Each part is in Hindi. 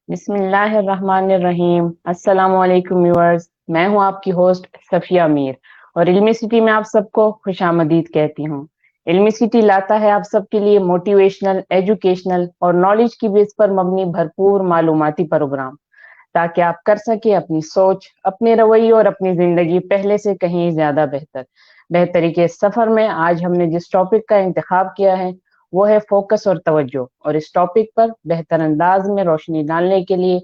बिस्मिल्लाहिर्रहमानिर्रहीम। अस्सलाम वालेकुम व्यूअर्स। मैं हूं आपकी होस्ट सफिया मीर और इल्मी सिटी में आप सबको खुशामदीद कहती हूं। इल्मी सिटी लाता है आप सबके लिए मोटिवेशनल, एजुकेशनल और नॉलेज की बेस पर मबनी भरपूर मालूमाती प्रोग्राम, ताकि आप कर सके अपनी सोच, अपने रवैये और अपनी जिंदगी पहले से कहीं ज्यादा बेहतर। बेहतरी के सफर में आज हमने जिस टॉपिक का इंतखाब किया है वो है फोकस और तवज्जो, और इस टॉपिक पर बेहतर अंदाज में रोशनी डालने के लिए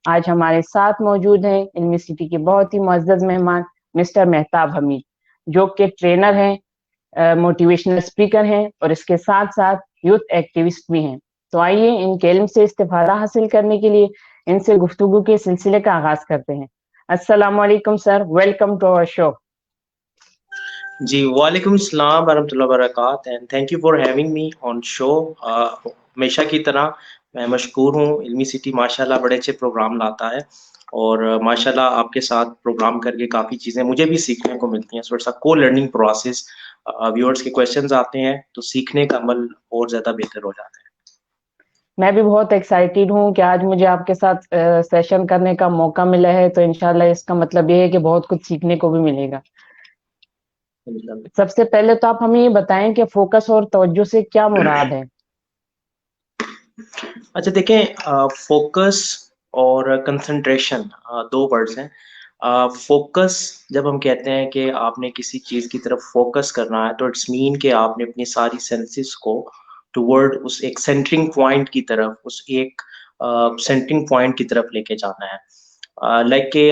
आज हमारे साथ मौजूद हैं इल्मी सिटी के बहुत ही मुअज़्ज़ज़ मेहमान मिस्टर मेहताब हमीद, जो कि ट्रेनर हैं, मोटिवेशनल स्पीकर हैं और इसके साथ साथ यूथ एक्टिविस्ट भी हैं। तो आइए इनके इल्म से इस्तिफादा हासिल करने के लिए इनसे गुफ्तगू के सिलसिले का आगाज करते हैं। अस्सलाम वालेकुम sir, welcome to our show. जी वालेकुम अस्सलाम वरहमतुल्लाहि वबरकातुहू and thank you for having me on show. हमेशा की तरह मैं मशकूर हूँ। इल्मी सिटी माशाल्लाह बड़े अच्छे प्रोग्राम लाता है और माशाल्लाह आपके साथ प्रोग्राम करके काफ़ी चीज़ें मुझे भी सीखने को मिलती हैं। सो इट्स अ को लर्निंग प्रोसेस। व्यूअर्स के क्वेश्चंस आते हैं तो सीखने का अमल और ज़्यादा बेहतर हो जाता है। मैं भी बहुत एक्साइटेड हूँ कि आज मुझे आपके साथ सेशन करने का मौका मिला है, तो इंशाल्लाह इसका मतलब ये है कि बहुत कुछ सीखने को भी मिलेगा। इंशाल्लाह। सबसे पहले तो आप हमें ये बताएं कि फोकस और तवज्जो से क्या मुराद है? अच्छा देखें, फोकस और कंसंट्रेशन दो वर्ड्स हैं। फोकस जब हम कहते हैं कि आपने किसी चीज़ की तरफ फोकस करना है तो इट्स मीन कि आपने अपनी सारी सेंसेस को टुवर्ड उस एक सेंटरिंग पॉइंट की तरफ, उस एक सेंटरिंग पॉइंट की तरफ लेके जाना है। लाइक के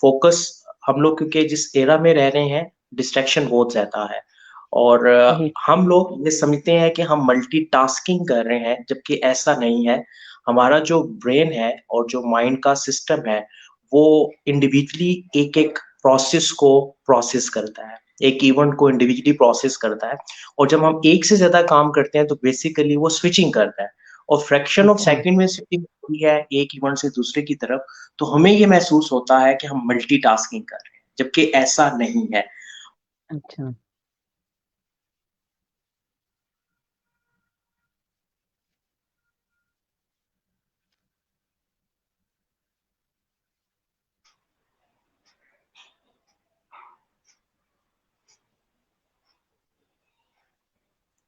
फोकस हम लोग क्योंकि जिस एरा में रह रहे हैं डिस्ट्रैक्शन बहुत ज़्यादा है और सही। हम लोग ये समझते हैं कि हम मल्टीटास्किंग कर रहे हैं, जबकि ऐसा नहीं है। हमारा जो ब्रेन है और जो माइंड का सिस्टम है, वो इंडिविजुअली एक-एक प्रोसेस को प्रोसेस करता है, एक इवेंट को इंडिविजुअली प्रोसेस करता है और जब हम एक से ज़्यादा काम करते हैं, तो बेसिकली वो स्विचिंग करता है और फ्रैक्शन ऑफ अच्छा। सेकंड में स्विचिंग होती है एक इवेंट से दूसरे की तरफ, तो हमें ये महसूस होता है कि हम मल्टीटास्किंग कर रहे हैं, जबकि ऐसा नहीं है। अच्छा।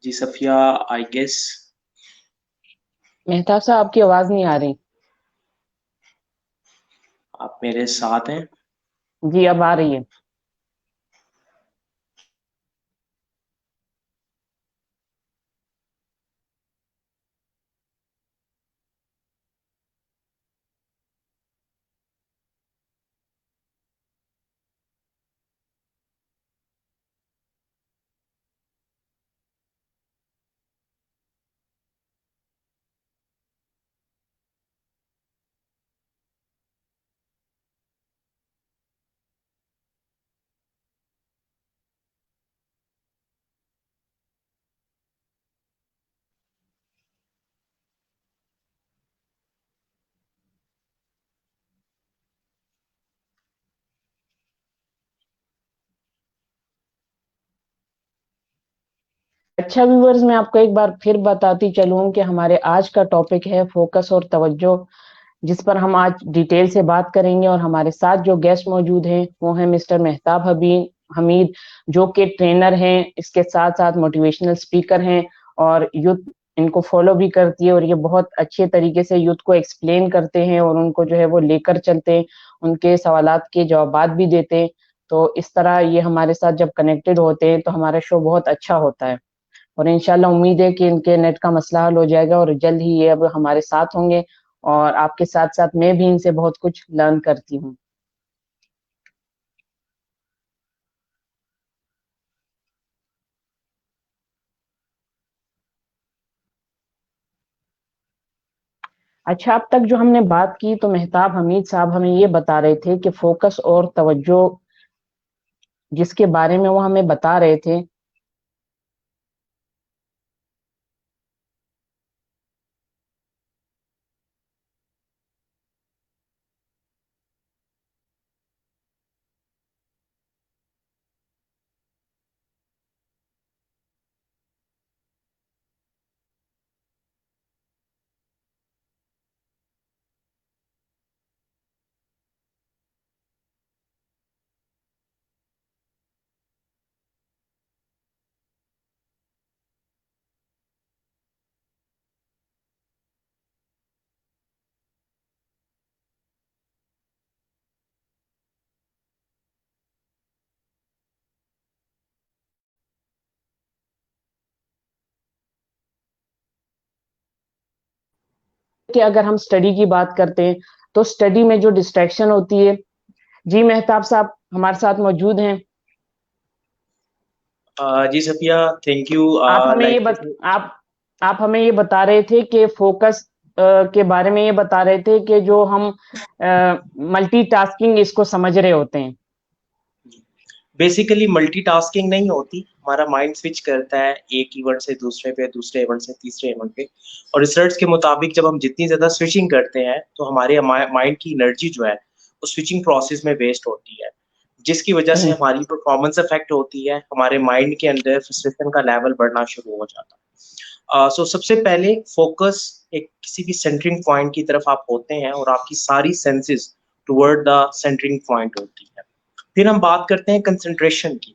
जी सफ़िया, आई गेस मेहताब साहब, आपकी आवाज नहीं आ रही। आप मेरे साथ हैं। जी, अब आ रही है। अच्छा व्यूअर्स, मैं आपको एक बार फिर बताती चलूं कि हमारे आज का टॉपिक है फोकस और तवज्जो, जिस पर हम आज डिटेल से बात करेंगे। और हमारे साथ जो गेस्ट मौजूद हैं वो हैं मिस्टर मेहताब हमीद, जो कि ट्रेनर हैं, इसके साथ साथ मोटिवेशनल स्पीकर हैं और यूथ इनको फॉलो भी करती है, और ये बहुत अच्छे तरीके से यूथ को एक्सप्लेन करते हैं और उनको जो है वो लेकर चलते हैं, उनके सवालात के जवाबात भी देते हैं। तो इस तरह ये हमारे साथ जब कनेक्टेड होते हैं तो हमारा शो बहुत अच्छा होता है, और इंशाल्लाह उम्मीद है कि इनके नेट का मसला हल हो जाएगा और जल्द ही ये अब हमारे साथ होंगे, और आपके साथ साथ मैं भी इनसे बहुत कुछ लर्न करती हूँ। अच्छा, अब तक जो हमने बात की तो मेहताब हमीद साहब हमें ये बता रहे थे कि फोकस और तवज्जो जिसके बारे में वो हमें बता रहे थे। कि अगर हम स्टडी की बात करते हैं तो स्टडी में जो डिस्ट्रैक्शन होती है, जी मेहताब साहब हमारे साथ मौजूद हैं। जी सफिया, थैंक यू। आप हमें ये लाइक बत आप हमें ये बता रहे थे कि फोकस के बारे में ये बता रहे थे कि जो हम मल्टीटास्किंग इसको समझ रहे होते हैं। बेसिकली मल्टीटास्किंग नहीं होती, हमारा माइंड स्विच करता है एक इवेंट से दूसरे पे, दूसरे इवेंट से तीसरे इवेंट पे। और रिसर्च के मुताबिक जब हम जितनी ज्यादा स्विचिंग करते हैं तो हमारे माइंड की एनर्जी जो है वो स्विचिंग प्रोसेस में वेस्ट होती है, जिसकी वजह से सही। हमारी परफॉर्मेंस अफेक्ट होती है, हमारे माइंड के अंदर फ्रस्ट्रेशन का लेवल बढ़ना शुरू हो जाता है। सो सबसे पहले फोकस एक किसी भी सेंटरिंग पॉइंट की तरफ आप होते हैं और आपकी सारी senses toward the centring point होती है। फिर हम बात करते हैं कंसंट्रेशन की।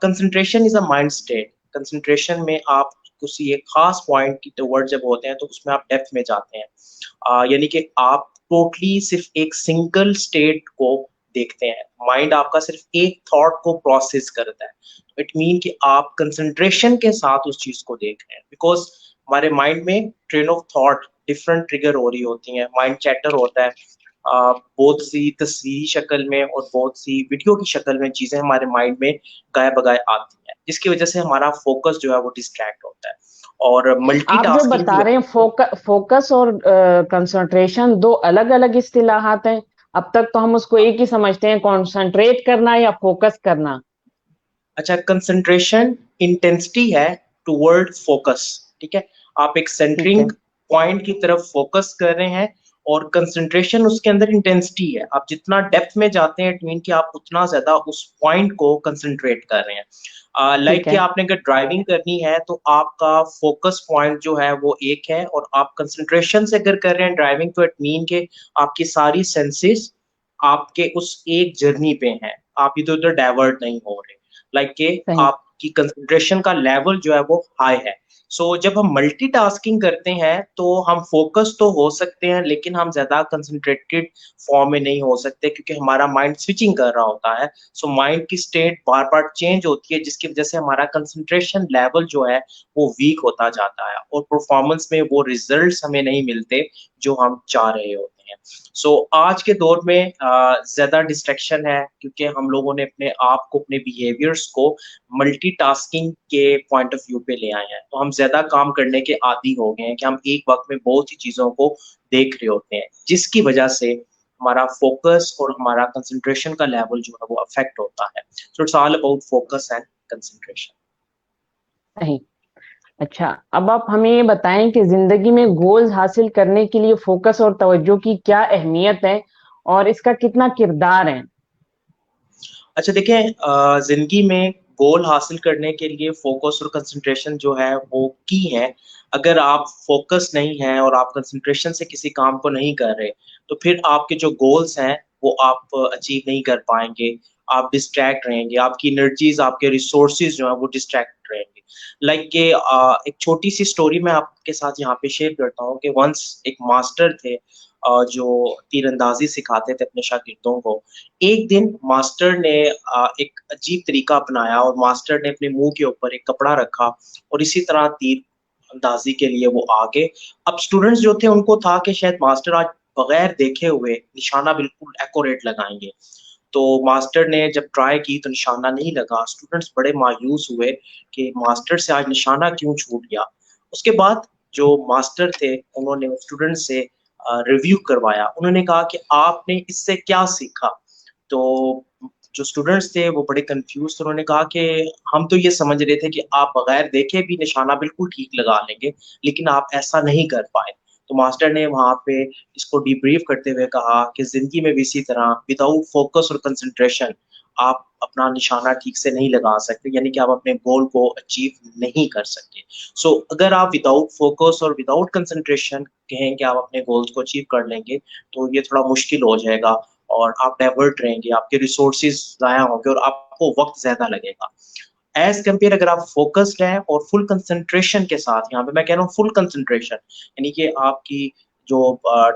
Concentration is a mind state. Concentration में आप किसी एक खास पॉइंट की टुवर्ड जब होते हैं तो उसमें आप डेप्थ में जाते हैं। यानी कि आप टोटली सिर्फ एक सिंगल स्टेट को देखते हैं, माइंड आपका सिर्फ एक थॉट को प्रोसेस करता है। इट मीन कि आप कंसंट्रेशन के साथ उस चीज को देख रहे हैं, बिकॉज हमारे माइंड में train of thought different trigger हो रही होती हैं, माइंड चैटर होता है। बहुत सी तस्वीरी शक्ल में और बहुत सी वीडियो की शक्ल में चीजें हमारे माइंड में गाये बगाए आती हैं, जिसकी वजह से हमारा फोकस जो है वो डिस्ट्रैक्ट होता है। और आप जो मल्टीटास्किंग की बता रहे वजह हैं से फोकस और कंसंट्रेशन दो अलग अलग इस्तिलाहात हैं। अब तक तो हम उसको एक ही समझते हैं, कंसंट्रेट करना या फोकस करना। अच्छा, कंसंट्रेशन इंटेंसिटी है टुवर्ड फोकस। ठीक है, आप एक ठीक है। सेंटरिंग पॉइंट की तरफ फोकस कर रहे हैं और कंसंट्रेशन उसके अंदर इंटेंसिटी है। आप जितना डेप्थ में जाते हैं इट मीन कि आप उतना ज्यादा उस पॉइंट को कंसंट्रेट कर रहे हैं। लाइक ठीक कि है। आपने अगर ड्राइविंग करनी है तो आपका फोकस पॉइंट जो है वो एक है, और आप कंसंट्रेशन से अगर कर रहे हैं ड्राइविंग तो इट मीन के आपकी सारी सेंसेस आपके उस एक जर्नी पे हैं, आप इधर उधर डाइवर्ट नहीं हो रहे। लाइक के सही। आपकी कंसंट्रेशन का लेवल जो है वो हाई है। जब हम मल्टीटास्किंग करते हैं तो हम फोकस तो हो सकते हैं लेकिन हम ज्यादा कंसंट्रेटेड फॉर्म में नहीं हो सकते, क्योंकि हमारा माइंड स्विचिंग कर रहा होता है। माइंड की स्टेट बार बार चेंज होती है, जिसकी वजह से हमारा कंसंट्रेशन लेवल जो है वो वीक होता जाता है और परफॉर्मेंस में वो रिजल्ट्स हमें नहीं मिलते जो हम चाह रहे होते हैं। आज के दौर में ज्यादा डिस्ट्रैक्शन है, क्योंकि हम लोगों ने अपने आप को, अपने बिहेवियर्स को मल्टीटास्किंग के पॉइंट ऑफ व्यू पे ले आए हैं। तो हम ज्यादा काम करने के आदी हो गए हैं कि हम एक वक्त में बहुत सी चीजों को देख रहे होते हैं, जिसकी वजह से हमारा फोकस और हमारा कंसंट्रेशन का लेवल जो है वो अफेक्ट होता है। It's all about focus and concentration. सही। अच्छा, अब आप हमें ये बताएं कि जिंदगी में गोल्स हासिल करने के लिए फोकस और तवज्जो की क्या अहमियत है और इसका कितना किरदार है। अच्छा देखें, जिंदगी में गोल हासिल करने के लिए फोकस और कंसंट्रेशन जो है वो की है। अगर आप फोकस नहीं है और आप कंसंट्रेशन से किसी काम को नहीं कर रहे तो फिर आपके जो गोल्स हैं वो आप अचीव नहीं कर पाएंगे। आप डिस्ट्रैक्ट रहेंगे, आपकी एनर्जीज, आपके रिसोर्सेज जो है वो डिस्ट्रैक्ट रहेंगे। लाइक के एक छोटी सी स्टोरी मैं आपके साथ यहाँ पे शेयर करता हूँ कि वंस एक मास्टर थे जो तीरंदाजी सिखाते थे अपने शागिर्दों को। एक दिन मास्टर ने एक अजीब तरीका अपनाया और मास्टर ने अपने मुंह के ऊपर एक कपड़ा रखा और इसी तरह तीर अंदाजी के लिए वो आगे। अब स्टूडेंट्स जो थे उनको था कि शायद मास्टर आज बगैर देखे हुए निशाना बिल्कुल एक्यूरेट लगाएंगे। तो मास्टर ने जब ट्राई की तो निशाना नहीं लगा। स्टूडेंट्स बड़े मायूस हुए कि मास्टर से आज निशाना क्यों छूट गया। उसके बाद जो मास्टर थे उन्होंने स्टूडेंट से रिव्यू करवाया। उन्होंने कहा कि आपने इससे क्या सीखा। तो जो स्टूडेंट्स थे वो बड़े कंफ्यूज थे। उन्होंने कहा कि हम तो ये समझ रहे थे कि आप बगैर देखे भी निशाना बिल्कुल ठीक लगा लेंगे, लेकिन आप ऐसा नहीं कर पाए। तो मास्टर ने वहाँ पे इसको डीब्रीफ करते हुए कहा कि जिंदगी में भी इसी तरह विदाउट फोकस और कंसंट्रेशन आप अपना निशाना ठीक से नहीं लगा सकते, यानी कि आप अपने गोल को अचीव नहीं कर सकते। अगर आप विदाउट फोकस और विदाउट कंसंट्रेशन कहें कि आप अपने गोल्स को अचीव कर लेंगे तो ये थोड़ा मुश्किल हो जाएगा और आप डाइवर्ट रहेंगे, आपके रिसोर्सेज ज़ाया होंगे और आपको वक्त ज्यादा लगेगा। एज कम्पेयर अगर आप फोकस्ड हैं और फुल कंसंट्रेशन के साथ, यहाँ पे मैं कह रहा हूँ फुल कंसंट्रेशन, यानी कि आपकी जो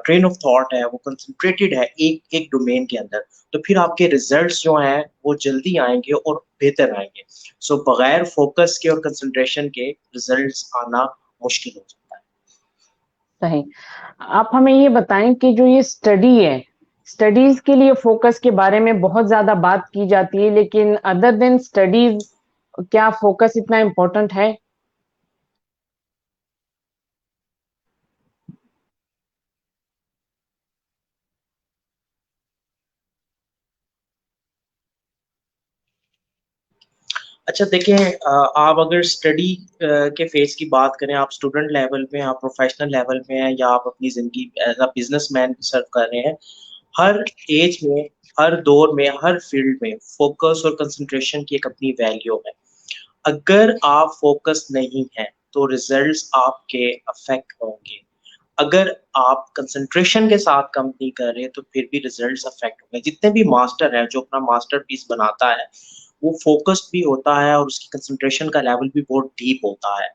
ट्रेन ऑफ थॉट है वो कंसंट्रेटेड है एक एक डोमेन के अंदर, तो फिर आपके रिजल्ट्स जो हैं वो जल्दी आएंगे और बेहतर आएंगे। बगैर फोकस के और कंसंट्रेशन के रिजल्ट्स आना मुश्किल हो जाता है। सही। आप हमें ये बताएं कि जो ये स्टडी है, स्टडीज के लिए फोकस के बारे में बहुत ज्यादा बात की जाती है, लेकिन अदर देन स्टडीज क्या फोकस इतना इम्पोर्टेंट है? अच्छा देखिए, आप अगर स्टडी के फेज की बात करें, आप स्टूडेंट लेवल पे हैं, आप प्रोफेशनल लेवल पे हैं, या आप अपनी जिंदगी एज अ बिजनेसमैन सर्व कर रहे हैं, हर एज में, हर दौर में, हर फील्ड में फोकस और कंसंट्रेशन की एक अपनी वैल्यू है। अगर आप फोकस नहीं हैं तो रिजल्ट्स आपके अफेक्ट होंगे। अगर आप कंसंट्रेशन के साथ काम नहीं कर रहे तो फिर भी रिजल्ट्स अफेक्ट होंगे। जितने भी मास्टर हैं जो अपना मास्टरपीस बनाता है, वो फोकस्ड भी होता है और उसकी कंसंट्रेशन का लेवल भी बहुत डीप होता है।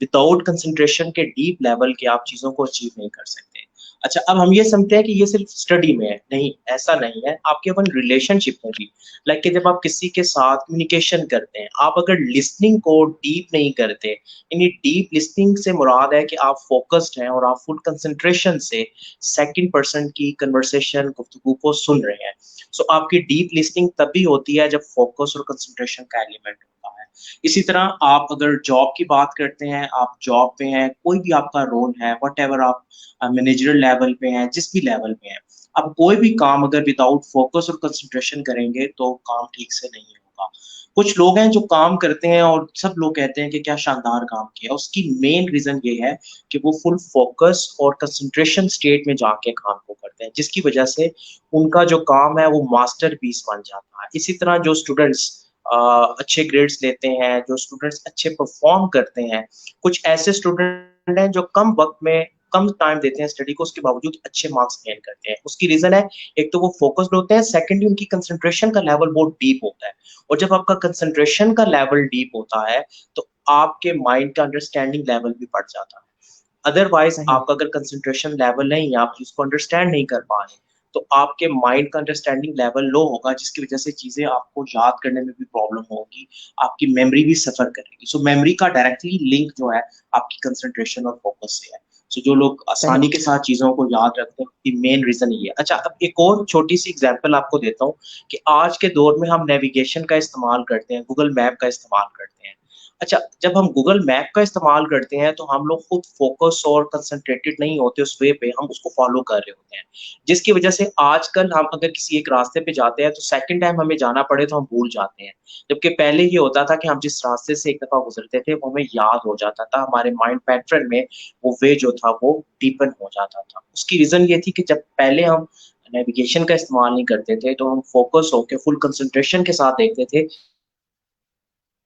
विदाउट कंसंट्रेशन के डीप लेवल के आप चीजों को अचीव नहीं कर सकते। अच्छा, अब हम ये समझते हैं कि ये सिर्फ स्टडी में है। नहीं, ऐसा नहीं है। आपके अपन रिलेशनशिप में भी, लाइक कि जब आप किसी के साथ कम्युनिकेशन करते हैं, आप अगर लिसनिंग को डीप नहीं करते, यानी डीप लिसनिंग से मुराद है कि आप फोकस्ड हैं और आप फुल कंसंट्रेशन से सेकंड पर्सन की कन्वर्सेशन, गुफ्तगू को सुन रहे हैं। सो आपकी डीप लिसनिंग तभी होती है जब फोकस और कंसंट्रेशन का एलिमेंट होता है। इसी तरह आप अगर जॉब की बात करते हैं, आप जॉब पे हैं, कोई भी आपका रोल है, वट एवर, आप मैनेजरल लेवल पे हैं, जिस भी लेवल पे हैं, आप कोई भी काम अगर विदाउट फोकस और कंसंट्रेशन करेंगे तो काम ठीक से नहीं होगा। कुछ लोग हैं जो काम करते हैं और सब लोग कहते हैं कि क्या शानदार काम किया। उसकी मेन रीजन ये है कि वो फुल फोकस और कंसंट्रेशन स्टेट में जाके काम को करते हैं, जिसकी वजह से उनका जो काम है वो मास्टरपीस बन जाता है। इसी तरह जो स्टूडेंट्स अच्छे ग्रेड्स लेते हैं, जो स्टूडेंट्स अच्छे परफॉर्म करते हैं, कुछ ऐसे स्टूडेंट हैं जो कम वक्त में कम टाइम देते हैं स्टडी को, उसके बावजूद अच्छे मार्क्स गेन करते हैं। उसकी रीजन है, एक तो वो फोकस्ड होते हैं, सेकंडली उनकी कंसंट्रेशन का लेवल बहुत डीप होता है। और जब आपका कंसंट्रेशन का लेवल डीप होता है तो आपके माइंड का अंडरस्टैंडिंग लेवल भी बढ़ जाता है। अदरवाइज सही। आपका अगर कंसंट्रेशन लेवल नहीं है, आप उसको अंडरस्टैंड नहीं कर पा रहे, तो आपके माइंड का अंडरस्टैंडिंग लेवल लो होगा, जिसकी वजह से चीजें आपको याद करने में भी प्रॉब्लम होगी, आपकी मेमोरी भी सफर करेगी। सो मेमोरी का डायरेक्टली लिंक जो है आपकी कंसंट्रेशन और फोकस से है। सो जो लोग सही। आसानी के साथ चीजों को याद रखते हैं, मेन रीजन ये है। अच्छा, अब एक और छोटी सी एग्जांपल आपको देता हूँ कि आज के दौर में हम नेविगेशन का इस्तेमाल करते हैं, गूगल मैप का इस्तेमाल करते हैं। अच्छा, जब हम गूगल मैप का इस्तेमाल करते हैं तो हम लोग खुद फोकस और कंसंट्रेटेड नहीं होते उस वे पे, हम उसको फॉलो कर रहे होते हैं, जिसकी वजह से आजकल हम अगर किसी एक रास्ते पे जाते हैं तो सेकंड टाइम हमें जाना पड़े तो हम भूल जाते हैं। जबकि पहले ये होता था कि हम जिस रास्ते से एक दफा गुजरते थे वो हमें याद हो जाता था, हमारे माइंड पैटर्न में वो वे जो था वो डीपन हो जाता था। उसकी रीजन ये थी कि जब पहले हम नेविगेशन का इस्तेमाल नहीं करते थे तो हम फोकस होकर फुल कंसंट्रेशन के साथ देखते थे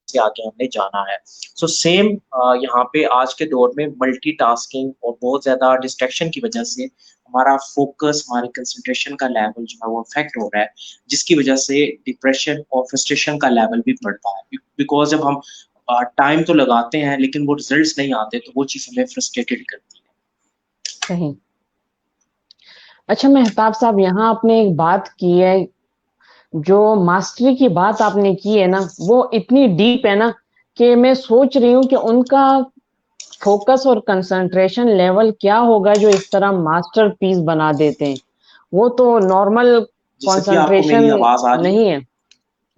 से आगे हमने जाना है। सो सेम यहाँ पे आज के दौर में मल्टीटास्किंग और बहुत ज़्यादा डिस्ट्रैक्शन की वजह से हमारा फोकस, हमारे कंसंट्रेशन का लेवल जो है वो अफेक्ट हो रहा है, जिसकी वजह से डिप्रेशन और फ्रस्ट्रेशन का लेवल भी बढ़ता है। बिकॉज़ जब हम टाइम तो लगाते हैं लेकिन वो रिजल्ट्स नहीं आते तो वो चीज़ हमें फ्रस्ट्रेटेड करती है। सही। अच्छा मेहताब साहब, यहाँ आपने एक बात की है, जो मास्टरी की बात आपने की है ना, वो इतनी डीप है ना कि मैं सोच रही हूँ कि उनका फोकस और कंसंट्रेशन लेवल क्या होगा जो इस तरह मास्टर पीस बना देते हैं। वो तो नॉर्मल जैसे कि आपको मेरी कंसंट्रेशन आवाज़ आ रही है? नहीं है।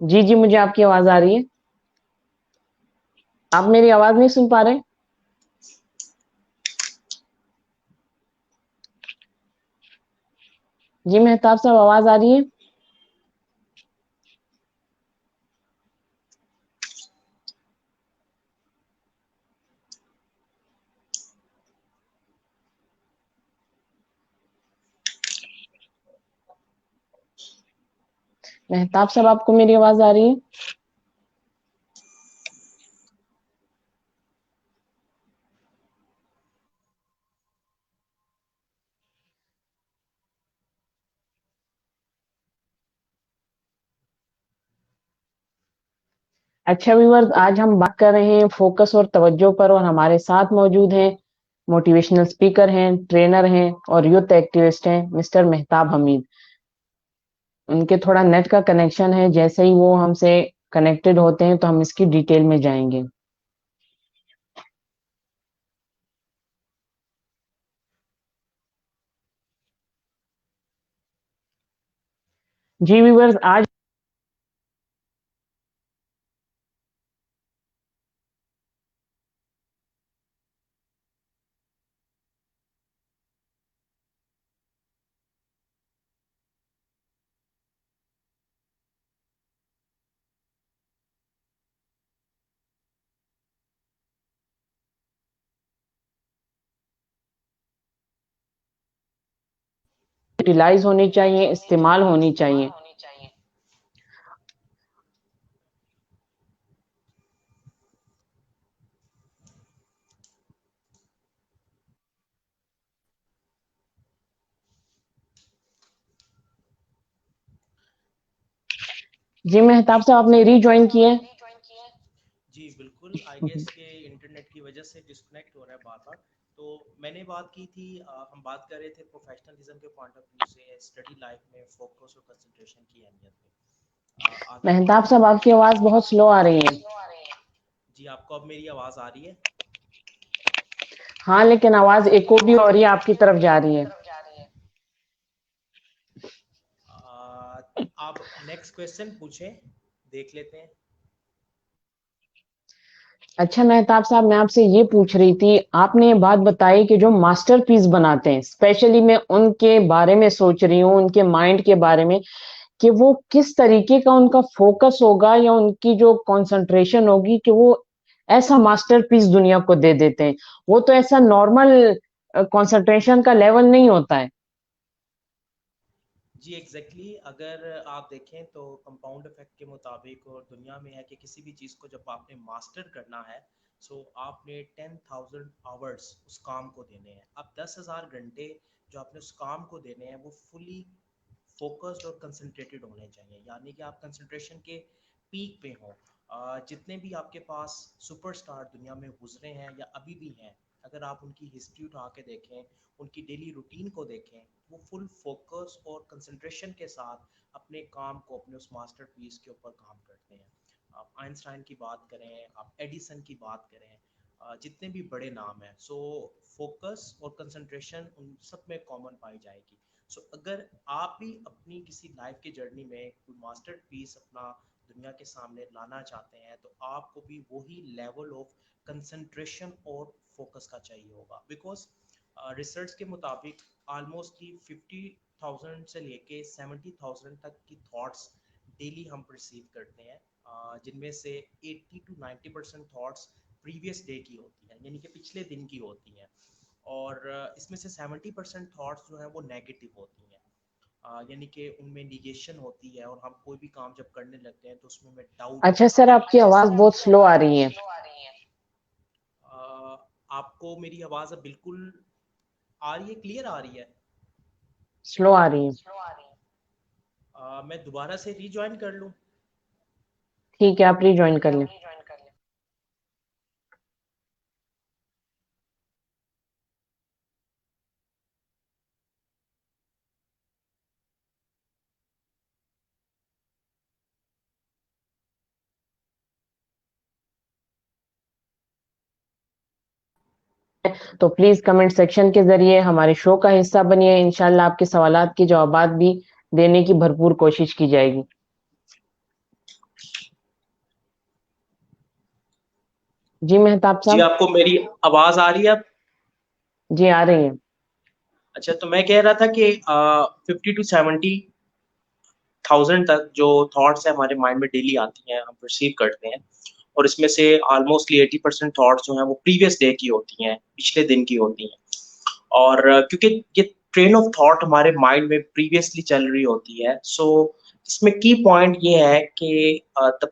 जी जी, मुझे आपकी आवाज आ रही है। आप मेरी आवाज नहीं सुन पा रहे? जी मेहताब साहब, आवाज आ रही है? मेहताब साहब, आपको मेरी आवाज आ रही है? अच्छा व्यूअर्स, आज हम बात कर रहे हैं फोकस और तवज्जो पर, और हमारे साथ मौजूद हैं मोटिवेशनल स्पीकर हैं, ट्रेनर हैं और यूथ एक्टिविस्ट हैं मिस्टर मेहताब हमीद। उनके थोड़ा नेट का कनेक्शन है, जैसे ही वो हमसे कनेक्टेड होते हैं तो हम इसकी डिटेल में जाएंगे। जी व्यूअर्स, आज यूटिलाइज होनी चाहिए, इस्तेमाल होनी चाहिए। जी मेहताब साहब, आपने रीज्वाइन किया है? जी बिल्कुल, आई गेस के इंटरनेट की वजह से डिस्कनेक्ट हो रहा है बार बार। तो मैंने बात की थी, हम बात कर रहे थे प्रोफेशनलिज्म के पॉइंट ऑफ व्यू से स्टडी लाइफ में फोकस और कंसंट्रेशन की अहमियत में। आगे मेहताब बढ़ते साहब, हैं। आपकी आवाज बहुत स्लो आ रही है। जी, आपको अब मेरी आवाज आ रही है? हाँ, लेकिन आवाज एको भी हो रही है, आपकी तरफ जा रही है। आप नेक्स्ट क्वेश्चन पूछें, देख लेते हैं। अच्छा मेहताब साहब, मैं आपसे ये पूछ रही थी, आपने ये बात बताई कि जो मास्टरपीस बनाते हैं, स्पेशली मैं उनके बारे में सोच रही हूँ, उनके माइंड के बारे में, कि वो किस तरीके का उनका फोकस होगा या उनकी जो कंसंट्रेशन होगी कि वो ऐसा मास्टरपीस दुनिया को दे देते हैं। वो तो ऐसा नॉर्मल कंसंट्रेशन का लेवल नहीं होता है। जी एग्जैक्टली exactly, अगर आप देखें तो कंपाउंड इफेक्ट के मुताबिक और दुनिया में है कि किसी भी चीज़ को जब आपने मास्टर करना है, सो आपने 10,000 आवर्स उस काम को देने हैं। अब 10,000 घंटे जो आपने उस काम को देने हैं वो फुली फोकस्ड और कंसंट्रेटेड होने चाहिए, यानी कि आप कंसंट्रेशन के पीक पे हों। जितने भी आपके पास सुपरस्टार दुनिया में गुजरे हैं या अभी भी हैं, अगर आप उनकी हिस्ट्री उठा के देखें, उनकी डेली रूटीन को देखें, वो फुल फोकस और कंसंट्रेशन के साथ अपने काम को, अपने उस मास्टरपीस के ऊपर काम करते हैं। आप आइंस्टाइन की बात करें, आप एडिसन की बात करें, जितने भी बड़े नाम हैं, सो फोकस और कंसंट्रेशन उन सब में कॉमन पाई जाएगी। सो अगर आप भी अपनी किसी लाइफ की जर्नी में कोई मास्टरपीस अपना दुनिया के सामने लाना चाहते हैं, तो आपको भी वही लेवल ऑफ कंसंट्रेशन और फोकस का चाहिए होगा। बिकॉज रिसर्च के मुताबिक ऑलमोस्टली 50,000 से लेके 70,000 तक की थॉट्स डेली हम परसीव करते हैं, जिनमें से 80 to 90% थॉट्स प्रीवियस डे की होती हैं, यानी कि पिछले दिन की होती हैं। और इसमें से 70% थॉट्स जो हैं वो नेगेटिव होती हैं, यानी कि उनमें निगेशन होती है, और हम कोई भी काम जब करने लगते हैं तो उसमें हमें डाउट अच्छा होता सर, है। आपकी आवाज बहुत स्लो आ रही है। आपको मेरी आवाज़ अब बिल्कुल आ रही है, क्लियर आ रही है? स्लो आ रही है। मैं दोबारा से रीजॉइन कर लूँ? ठीक है, आप रीज्वाइन कर लें। तो प्लीज कमेंट सेक्शन के जरिए हमारे शो का हिस्सा बनिए। इंशाल्लाह आपके सवालात के जवाबात भी देने की भरपूर कोशिश की जाएगी। जी मेहताब जी, साहब। आपको मेरी आवाज़ आ रही है अब? जी आ रही है। अच्छा, तो मैं कह रहा था कि 50 to 70,000 तक जो थॉट्स है हमारे माइंड में डेली आती हैं, हम परसीव करते हैं, और इसमें से ऑलमोस्टली 80% थॉट्स जो हैं वो प्रीवियस डे की होती हैं, पिछले दिन की होती हैं। और क्योंकि ये ट्रेन ऑफ थॉट हमारे माइंड में प्रीवियसली चल रही होती है, सो इसमें की पॉइंट ये है कि द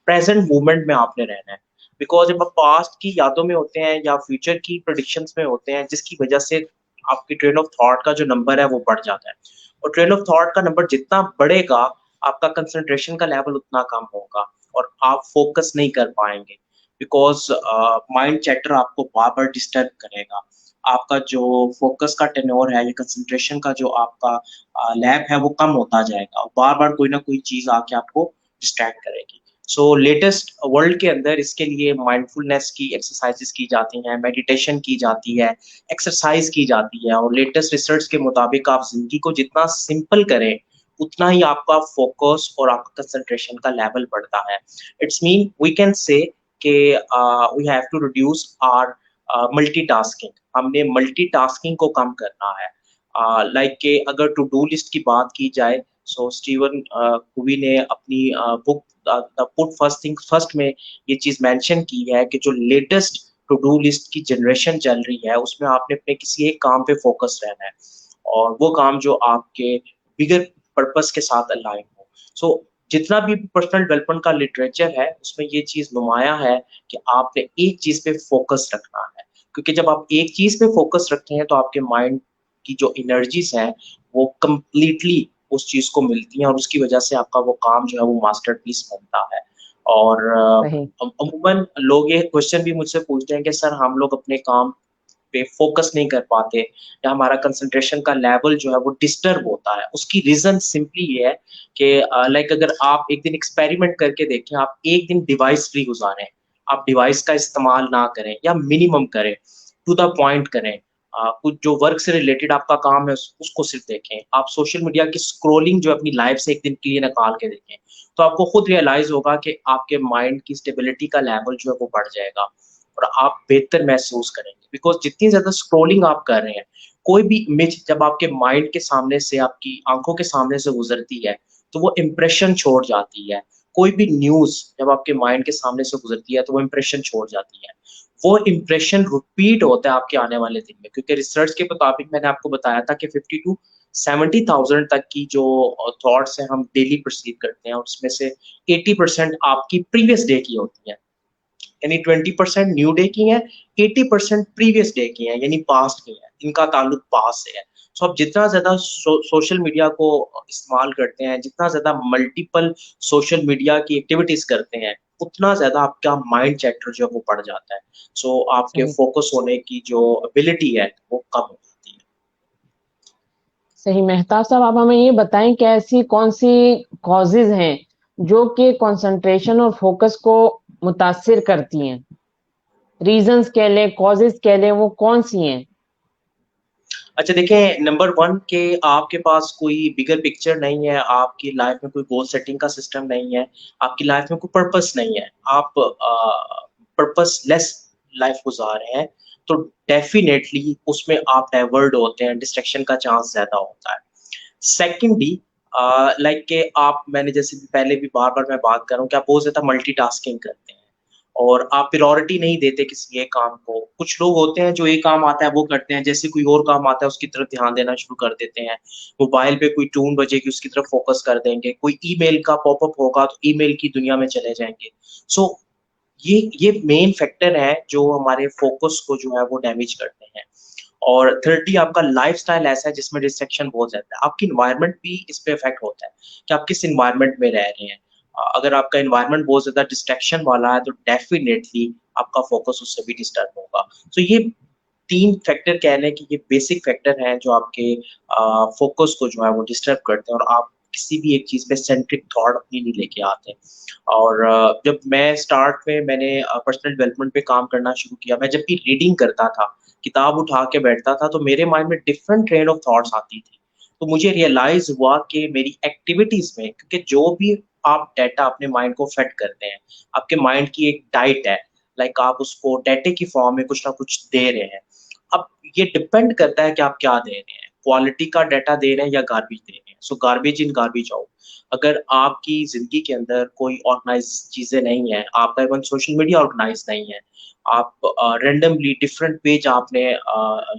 प्रेजेंट मोमेंट में आपने रहना है। बिकॉज जब आप पास्ट की यादों में होते हैं या फ्यूचर की प्रोडिक्शंस में होते हैं, जिसकी वजह से आपकी ट्रेन ऑफ थॉट का जो नंबर है वो बढ़ जाता है, और ट्रेन ऑफ थॉट का नंबर जितना बढ़ेगा, आपका कंसंट्रेशन का लेवल उतना कम होगा और आप फोकस नहीं कर पाएंगे। बिकॉज माइंड चैटर आपको बार बार डिस्टर्ब करेगा। आपका जो फोकस का टेन्योर है या कंसंट्रेशन का जो आपका लैब है वो कम होता जाएगा, बार बार कोई ना कोई चीज आके आपको डिस्ट्रैक्ट करेगी। सो लेटेस्ट वर्ल्ड के अंदर इसके लिए माइंडफुलनेस की एक्सरसाइजेस की जाती हैं, मेडिटेशन की जाती है, एक्सरसाइज की जाती है, और लेटेस्ट रिसर्च के मुताबिक आप जिंदगी को जितना सिंपल करें उतना ही आपका फोकस और आपका कंसंट्रेशन का लेवल बढ़ता है। It's mean we can say कि we have to reduce our multitasking. हमने मल्टीटास्किंग को कम करना है। लाइक के अगर टू डू लिस्ट की बात की जाए, सो स्टीवन कोवी ने अपनी book the put first thing first में ये चीज मेंशन की है कि जो लेटेस्ट टू डू लिस्ट की जनरेशन चल रही है उसमें आपने अपने किसी एक काम पे फोकस रहना है, और वो काम जो आपके बिगर पर्पस के साथ अलाइन हो। सो जितना भी पर्सनल डेवलपमेंट का लिटरेचर है उसमें ये चीज नुमाया है कि आपने एक चीज पे फोकस रखना है, क्योंकि जब आप एक चीज पे फोकस रखते हैं तो आपके माइंड की जो एनर्जीज हैं वो कंप्लीटली उस चीज को मिलती हैं, और उसकी वजह से आपका वो काम जो है वो मास्टरपीस बनता है। और सही। अमूमन लोग ये क्वेश्चन भी मुझसे पूछते हैं कि सर हम लोग अपने काम पे फोकस नहीं कर पाते या हमारा कंसंट्रेशन का लेवल जो है वो डिस्टर्ब होता है। उसकी रीजन सिंपली ये है कि लाइक अगर आप एक दिन एक्सपेरिमेंट करके देखें, आप एक दिन डिवाइस फ्री गुजारें, आप डिवाइस का इस्तेमाल ना करें या मिनिमम करें, टू द पॉइंट करें, कुछ जो वर्क से रिलेटेड आपका काम है उसको सिर्फ देखें, आप सोशल मीडिया की स्क्रोलिंग जो अपनी लाइफ से एक दिन के लिए निकाल के देखें, तो आपको खुद रियलाइज होगा कि आपके माइंड की स्टेबिलिटी का लेवल जो है वो बढ़ जाएगा और आप बेहतर महसूस करेंगे। बिकॉज जितनी ज्यादा स्क्रोलिंग आप कर रहे हैं, कोई भी इमेज जब आपके माइंड के सामने से, आपकी आंखों के सामने से गुजरती है तो वो इम्प्रेशन छोड़ जाती है। कोई भी न्यूज जब आपके माइंड के सामने से गुजरती है तो वो इम्प्रेशन छोड़ जाती है। वो इम्प्रेशन रिपीट होता है आपके आने वाले दिन में, क्योंकि रिसर्च के मुताबिक मैंने आपको बताया था कि 50 to 70,000 तक की जो थॉट्स हैं हम डेली परसीव करते हैं, उसमें से 80% आपकी प्रीवियस डे की होती है, यानी 20% न्यू डे की है, 80% प्रीवियस डे की है यानी पास्ट की है, इनका ताल्लुक पास्ट से है। सो आप जितना ज्यादा सोशल मीडिया को इस्तेमाल करते हैं, जितना ज्यादा मल्टीपल सोशल मीडिया की एक्टिविटीज करते हैं, उतना ज्यादा आपका माइंड चैप्टर जो है वो बढ़ जाता है। सो आपके सही। फोकस होने की जो एबिलिटी है वो कम हो जाती है। सही। मेहताब साहब, आप हमें ये बताएं कि ऐसी कौन सी कॉजेज हैं जो कि कंसंट्रेशन और फोकस को मुतासिर करती हैं? रीजंस कह लें, कॉजेज कह लें, वो कौन सी हैं? अच्छा देखें, नंबर वन के आपके पास कोई बिगर पिक्चर नहीं है, आपकी लाइफ में कोई गोल सेटिंग का सिस्टम नहीं है, आपकी लाइफ में कोई पर्पस नहीं है, आप पर्पस लेस लाइफ गुजार रहे हैं, तो डेफिनेटली उसमें आप डाइवर्ट होते हैं, डिस्ट्रैक्शन का चांस ज्यादा होता है। सेकेंडली, लाइक के आप, मैंने जैसे भी पहले भी बार बार मैं बात कर रहा हूँ कि आप बहुत ज्यादा मल्टीटास्किंग करते हैं और आप प्रायोरिटी नहीं देते किसी एक काम को। कुछ लोग होते हैं जो एक काम आता है वो करते हैं, जैसे कोई और काम आता है उसकी तरफ ध्यान देना शुरू कर देते हैं। मोबाइल पे कोई टून बजेगी उसकी तरफ फोकस कर देंगे, कोई ईमेल का पॉपअप होगा तो ईमेल की दुनिया में चले जाएंगे। सो ये मेन फैक्टर है जो हमारे फोकस को जो है वो डैमेज करते हैं। और थिर्डली, आपका लाइफस्टाइल ऐसा है जिसमें डिस्ट्रैक्शन बहुत ज्यादा है, आपकी इन्वायरमेंट भी इस पे इफेक्ट होता है कि आप किस इन्वायरमेंट में रह रहे हैं। अगर आपका इन्वायरमेंट बहुत ज्यादा डिस्ट्रैक्शन वाला है तो डेफिनेटली आपका फोकस उससे भी डिस्टर्ब होगा। तो ये तीन फैक्टर कह लें कि ये बेसिक फैक्टर हैं जो आपके फोकस को जो है वो डिस्टर्ब करते हैं और आप किसी भी एक चीज पे सेंट्रिक थॉट अपनी नहीं लेके आते। और जब मैं स्टार्ट में मैंने पर्सनल डेवलपमेंट पे काम करना शुरू किया, मैं जब भी रीडिंग करता था, किताब उठा के बैठता था, तो मेरे माइंड में डिफरेंट ट्रेन ऑफ थॉट्स आती थी। तो मुझे रियलाइज हुआ कि मेरी एक्टिविटीज में, क्योंकि जो भी आप डाटा अपने माइंड को फेड करते हैं, आपके माइंड की एक डाइट है, लाइक आप उसको डाटे की फॉर्म में कुछ ना कुछ दे रहे हैं। अब ये डिपेंड करता है कि आप क्या दे रहे हैं, क्वालिटी का डाटा दे रहे हैं या गार्बेज दे रहे हैं। सो गार्बेज इन गार्बेज आउट। अगर आपकी जिंदगी के अंदर कोई ऑर्गेनाइज चीजें नहीं है, आपका इवन सोशल मीडिया ऑर्गेनाइज नहीं है, आप रेंडमली डिफरेंट पेज आपने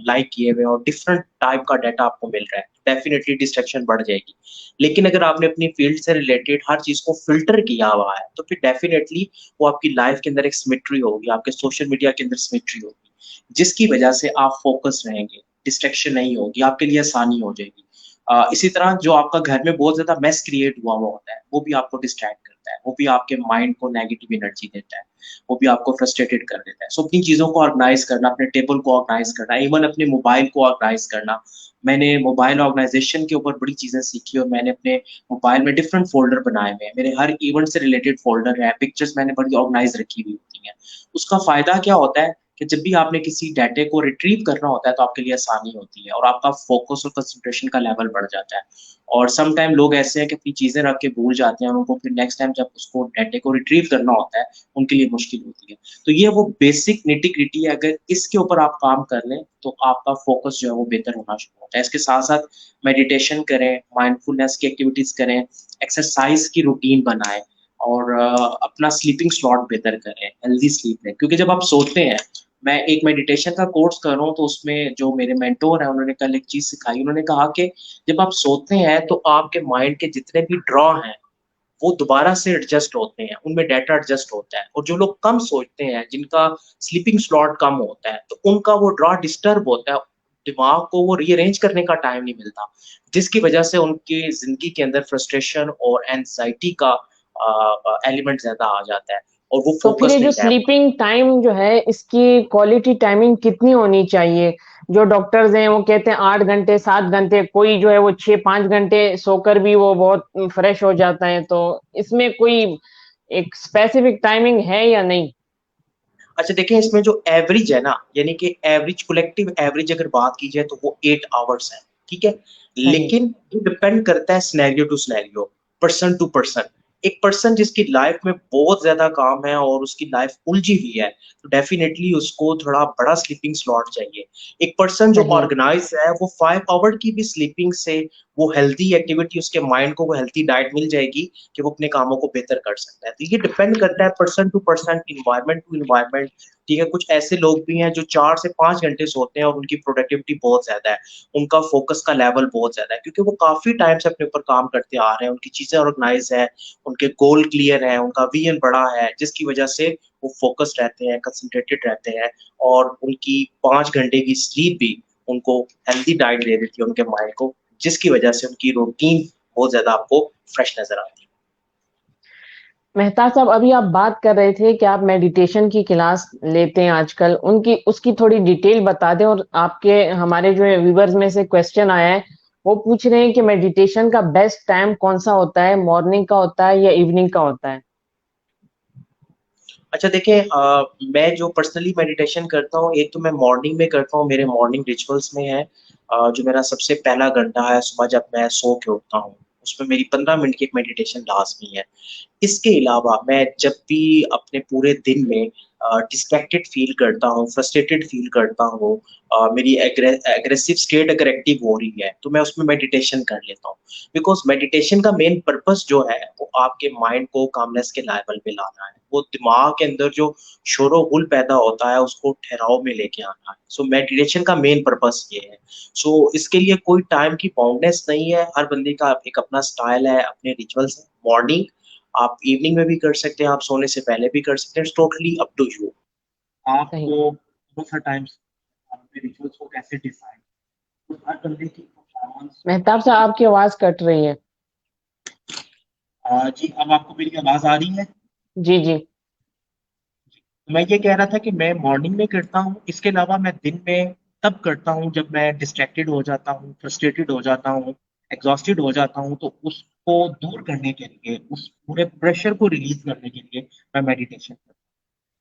लाइक किए हुए और डिफरेंट टाइप का डाटा आपको मिल रहा है, डेफिनेटली डिस्ट्रैक्शन बढ़ जाएगी। लेकिन अगर आपने अपनी फील्ड से रिलेटेड हर चीज को फिल्टर किया हुआ है तो फिर डेफिनेटली वो आपकी लाइफ के अंदर एक सिमेट्री होगी, आपके सोशल मीडिया के अंदर सिमेट्री होगी, जिसकी वजह से आप फोकस रहेंगे, डिस्ट्रैक्शन नहीं होगी, आपके लिए आसानी हो जाएगी। इसी तरह जो आपका घर में बहुत ज्यादा मेस क्रिएट हुआ हुआ होता है वो भी आपको डिस्ट्रैक्ट करता है, वो भी आपके माइंड को नेगेटिव एनर्जी देता है, वो भी आपको फ्रस्ट्रेटेड कर देता है। सो अपनी चीजों को ऑर्गेनाइज करना, अपने टेबल को ऑर्गेनाइज करना, इवन अपने मोबाइल को ऑर्गेनाइज करना। मैंने मोबाइल ऑर्गेनाइजेशन के ऊपर बड़ी चीजें सीखी और मैंने अपने मोबाइल में डिफरेंट फोल्डर बनाए हुए हैं, मेरे हर इवेंट से रिलेटेड फोल्डर है, पिक्चर्स मैंने बड़ी ऑर्गेनाइज रखी हुई होती हैं। उसका फायदा क्या होता है कि जब भी आपने किसी डाटे को रिट्रीव करना होता है तो आपके लिए आसानी होती है और आपका फोकस और कंसंट्रेशन का लेवल बढ़ जाता है। और सम टाइम लोग ऐसे हैं कि अपनी चीज़ें रख के भूल जाते हैं और उनको फिर नेक्स्ट टाइम जब उसको डाटे को रिट्रीव करना होता है, उनके लिए मुश्किल होती है। तो ये वो बेसिक निटी-ग्रिटी है, अगर इसके ऊपर आप काम कर लें, तो आपका फोकस जो है वो बेहतर होना शुरू होता है। इसके साथ-साथ मेडिटेशन करें, माइंडफुलनेस की एक्टिविटीज़ करें, एक्सरसाइज़ की रूटीन बनाएँ और अपना स्लीपिंग स्लॉट बेहतर करें, हेल्दी स्लीप लें। क्योंकि जब आप सोते हैं, मैं एक मेडिटेशन का कोर्स कर रहा हूँ, तो उसमें जो मेरे मेंटर हैं, उन्होंने कल एक चीज़ सिखाई। उन्होंने कहा कि जब आप सोते हैं, तो आपके माइंड के जितने भी ड्रॉ हैं, वो दोबारा से एडजस्ट होते हैं, उनमें डाटा एडजस्ट होता है और जो लोग कम सोचते हैं, जिनका स्लीपिंग स्लॉट कम होता है, तो उनका वो ड्रॉ डिस्टर्ब होता है, दिमाग को वो रीअरेंज करने का टाइम नहीं मिलता, जिसकी वजह से उनकी ज़िंदगी के अंदर फ्रस्ट्रेशन और एंग्ज़ायटी का एलिमेंट ज़्यादा आ जाता है और वो तो फिर फ़ोकस ये जो नहीं रह पाते। स्लीपिंग टाइम जो है, इसकी क्वालिटी टाइमिंग कितनी होनी चाहिए? जो डॉक्टर्स हैं वो कहते हैं 8 घंटे, 7 घंटे, कोई जो है वो 6-5 घंटे सोकर भी वो बहुत फ्रेश हो जाता है। तो इसमें कोई एक स्पेसिफिक टाइमिंग है या नहीं? अच्छा देखिए, इसमें जो एवरेज है ना, यानी कि एवरेज कलेक्टिव एवरेज अगर बात की जाए तो वो 8 आवर्स है, ठीक है? सही। लेकिन ये डिपेंड करता है scenario to scenario, person to person. एक पर्सन जिसकी लाइफ में बहुत ज़्यादा काम है और उसकी लाइफ उलझी हुई है, तो डेफिनिटली उसको थोड़ा बड़ा स्लीपिंग स्लॉट चाहिए। एक पर्सन जो सही। ऑर्गनाइज़ है, वो 5 आवर की भी स्लीपिंग से वो हेल्थी एक्टिविटी उसके माइंड को वो हेल्थी डाइट मिल जाएगी कि वो अपने कामों को बेहतर कर सकता है। तो ये डिपेंड करता है person to person, environment to environment. ठीक है, कुछ ऐसे लोग भी हैं जो 4 से 5 घंटे सोते हैं और उनकी प्रोडक्टिविटी बहुत ज़्यादा है, उनका फ़ोकस का लेवल बहुत ज़्यादा है क्योंकि वो काफ़ी टाइम से अपने ऊपर काम करते आ रहे हैं, उनकी चीज़ें ऑर्गनाइज़ है, उनके गोल क्लियर है, उनका विज़न बड़ा है, जिसकी वजह से वो फ़ोकस्ड रहते हैं, कंसंट्रेटेड रहते हैं और उनकी 5 घंटे की स्लीप भी उनको हेल्थी डाइट दे देती है उनके माइंड को, जिसकी वजह से उनकी रूटीन बहुत ज़्यादा आपको फ्रेश नज़र आती है। मेहता साहब, अभी आप बात कर रहे थे कि आप मेडिटेशन की क्लास लेते हैं आजकल, उनकी उसकी थोड़ी डिटेल बता दें। और आपके हमारे जो व्यूवर्स में से क्वेश्चन आया है, वो पूछ रहे हैं कि मेडिटेशन का बेस्ट टाइम कौन सा होता है, मॉर्निंग का होता है या इवनिंग का होता है? अच्छा देखिए, मैं जो पर्सनली मेडिटेशन करता हूँ, एक तो मैं मॉर्निंग में करता हूँ, मेरे मॉर्निंग रिचुअल्स में है। जो मेरा सबसे पहला घंटा है सुबह जब मैं सो के उठता हूँ, उसमें मेरी 15 मिनट की एक मेडिटेशन लाज़मी है। इसके अलावा मैं जब भी अपने पूरे दिन में डिस्ट्रैक्टेड फ़ील करता हूँ, फ्रस्ट्रेटेड फ़ील करता हूँ, मेरी एग्रेसिव स्टेट अगर एक्टिव हो रही है, तो मैं उसमें मेडिटेशन कर लेता हूँ। बिकॉज़ मेडिटेशन का मेन पर्पस जो है, वो आपके माइंड को कामनेस के लेवल पे लाना है। वो दिमाग के अंदर जो शोर-ओ-गुल पैदा होता है, उसको ठहराव में लेके आना है। सो मेडिटेशन का मेन पर्पस ये है। सो इसके लिए कोई टाइम की बाउंडनेस नहीं है, हर बंदे का एक अपना स्टाइल है, अपने रिचुअल्स हैं। मॉर्निंग आप इवनिंग में भी कर सकते हैं, आप सोने से पहले भी कर सकते हैं, it's totally up to you. सही। आपको कौन-सा टाइम आप अपने रिचुअल्स को कैसे डिफाइन, तो हर बंदे की परफॉर्मेंस मेहताब साहब, आपकी आवाज कट रही है। जी, अब आपको मेरी आवाज़ आ रही है? जी जी। मैं ये कह रहा था कि मैं मॉर्निंग में करता हूँ, इसके अलावा मैं दिन में तब करता हूँ जब मैं डिस्ट्रैक्टेड हो जाता हूँ, फ्रस्ट्रेटेड हो जाता हूँ, एग्ज़ॉस्टेड हो जाता हूँ, तो उसको दूर करने के लिए, उस पूरे प्रेशर को रिलीज़ करने के लिए मैं मेडिटेशन करता हूँ।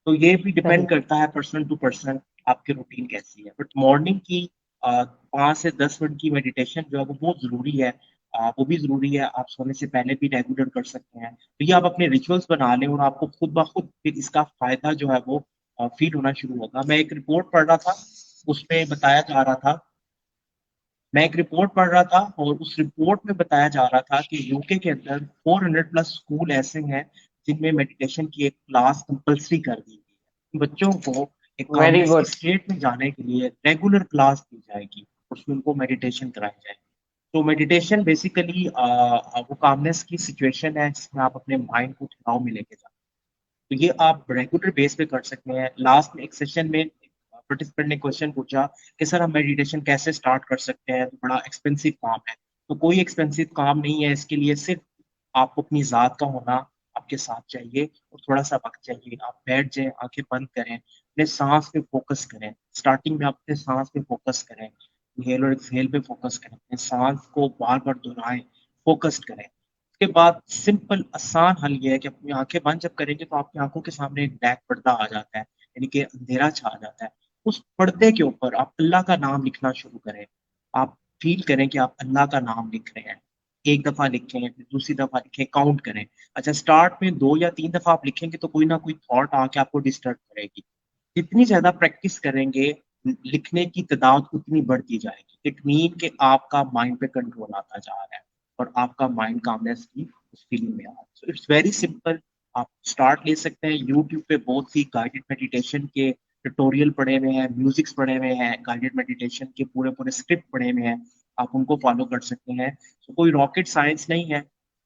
तो ये भी सही। डिपेंड करता है पर्सन टू पर्सन, आपकी रूटीन कैसी है। बट मॉर्निंग की 5 से 10 मिनट की मेडिटेशन जो है वो बहुत ज़रूरी है। वो भी ज़रूरी है, आप सोने से पहले भी रेगुलर कर सकते हैं। तो ये आप अपने रिचुअल्स बना लें और आपको खुद ब खुद फिर इसका फ़ायदा जो है वो फ़ील होना शुरू होगा। मैं एक रिपोर्ट पढ़ रहा था और उस रिपोर्ट में बताया जा रहा था कि यूके के अंदर 400 प्लस स्कूल ऐसे हैं जिनमें मेडिटेशन की एक क्लास कंपल्सरी कर दी गई है। बच्चों को एक वेरी कामनेस की गुड। स्टेट में जाने के लिए रेगुलर क्लास दी जाएगी, उसमें उनको मेडिटेशन कराई जाएगी। तो मेडिटेशन बेसिकली वो कामनेस की सिचुएशन है जिसमें आप अपने माइंड को ठहराव में लेके जाते हैं। तो ये आप रेगुलर बेस पे कर सकते हैं। लास्ट में एक सेशन में पार्टिसिपेंट ने क्वेश्चन पूछा कि सर हम मेडिटेशन कैसे स्टार्ट कर सकते हैं? तो बड़ा एक्सपेंसिव काम है। तो कोई एक्सपेंसिव काम नहीं है, इसके लिए सिर्फ आपको अपनी ज़ात का होना आपके साथ चाहिए और थोड़ा-सा वक़्त चाहिए। आप बैठ जाएँ, आँखें बंद करें, अपने साँस पे फ़ोकस करें। स्टार्टिंग में आप अपने साँस पे फ़ोकस करें, इन्हेल और एक्सहेल पे फ़ोकस करें। अपने साँस को बार-बार दोहराएँ, फ़ोकस्ड करें। उसके बाद सिंपल आसान हल ये है कि अपनी आँखें बंद जब करेंगे तो आपकी आँखों के सामने एक ब्लैक पर्दा आ जाता है। यानी कि अंधेरा छा जाता है, उस पर्दे के ऊपर आप अल्लाह का नाम लिखना शुरू करें। आप फील करें कि आप अल्लाह का नाम लिख रहे हैं। एक दफा लिखें, फिर दूसरी दफा लिखें, काउंट करें। अच्छा, स्टार्ट में 2 या 3 दफा आप लिखेंगे तो कोई ना कोई थॉट आके आपको डिस्टर्ब करेगी। जितनी ज्यादा प्रैक्टिस करेंगे, लिखने की तादाद उतनी बढ़ती जाएगी। इट मीन कि आपका माइंड पे कंट्रोल आता जा रहा है और आपका माइंड कामनेस की उस फीलिंग में आ रहा है। So it's very simple. आप स्टार्ट ले सकते हैं। यूट्यूब पे बहुत सी गाइडेड मेडिटेशन के ट्यूटोरियल पड़े हुए हैं, म्यूजिक्स पड़े हुए हैं, गाइडेड मेडिटेशन के पूरे पूरे स्क्रिप्ट पड़े हुए हैं, आप उनको फॉलो कर सकते हैं। तो कोई रॉकेट साइंस नहीं है,